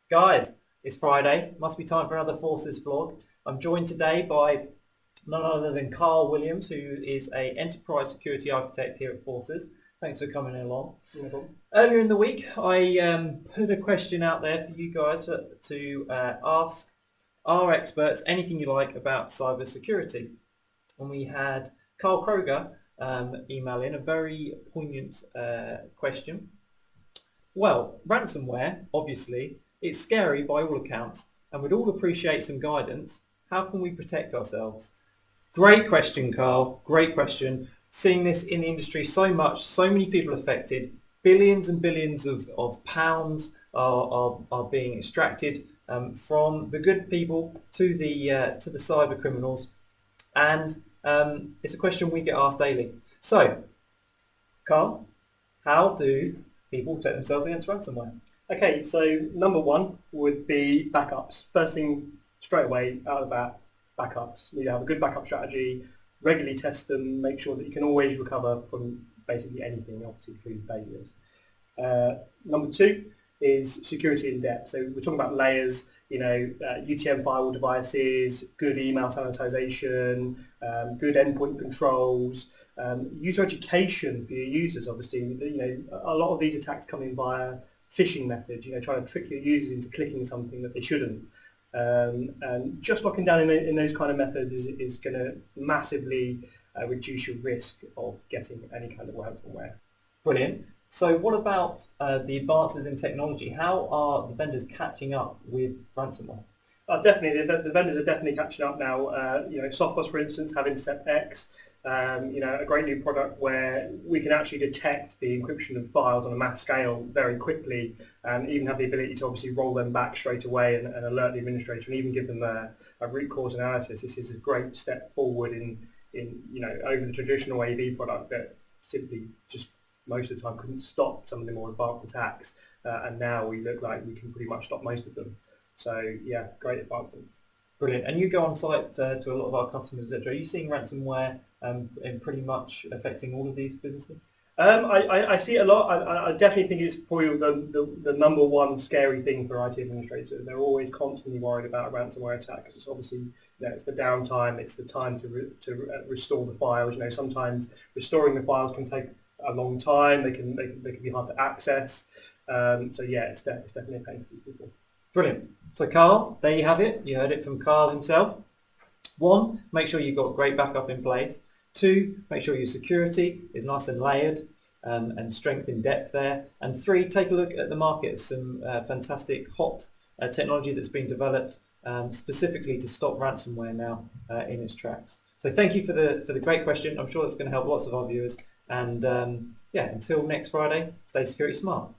Guys, it's Friday. Must be time for another Foursys vlog. I'm joined today by none other than Carl Williams, who is a enterprise security architect here at Foursys. Thanks for coming along. No problem. Earlier in the week, I put a question out there for you guys to ask our experts anything you like about cyber security. And we had Carl Kroger email in a very poignant question. Well, ransomware, obviously, it's scary by all accounts, and we'd all appreciate some guidance. How can we protect ourselves? Great question, Carl. Great question. Seeing this in the industry so much, so many people affected, billions and billions of pounds are being extracted from the good people to the cyber criminals, and it's a question we get asked daily. So, Carl, how do people protect themselves against ransomware? Okay, so number one would be backups. First thing straight away out of that, backups. You have a good backup strategy, regularly test them, make sure that you can always recover from basically anything, obviously including failures. Number two is security in depth. So we're talking about layers, UTM firewall devices, good email sanitization, good endpoint controls, user education for your users. Obviously, a lot of these attacks come in via phishing methods, trying to trick your users into clicking something that they shouldn't. And just locking down in those kind of methods is going to massively reduce your risk of getting any kind of ransomware. Brilliant. So what about the advances in technology? How are the vendors catching up with ransomware? Definitely, the vendors are definitely catching up now. Sophos, for instance, have InceptX, a great new product where we can actually detect the encryption of files on a mass scale very quickly, and even have the ability to obviously roll them back straight away and alert the administrator, and even give them a root cause analysis. This is a great step forward in over the traditional AV product that simply just most of the time couldn't stop some of the more advanced attacks, and now we look like we can pretty much stop most of them. So yeah, great advancements. Brilliant. And you go on site to a lot of our customers, etc. Are you seeing ransomware in pretty much affecting all of these businesses? I see it a lot. I definitely think it's probably the number one scary thing for IT administrators. They're always constantly worried about a ransomware attack because it's obviously it's the downtime, it's the time to restore the files. Sometimes restoring the files can take a long time. They can be hard to access. So yeah, it's definitely a pain for people. Brilliant. So Carl, there you have it. You heard it from Carl himself. 1, make sure you've got great backup in place. 2, make sure your security is nice and layered and strength in depth there. And 3, take a look at the market. Some fantastic hot technology that's been developed specifically to stop ransomware now in its tracks. So thank you for the great question. I'm sure it's going to help lots of our viewers. And yeah, until next Friday, stay security smart.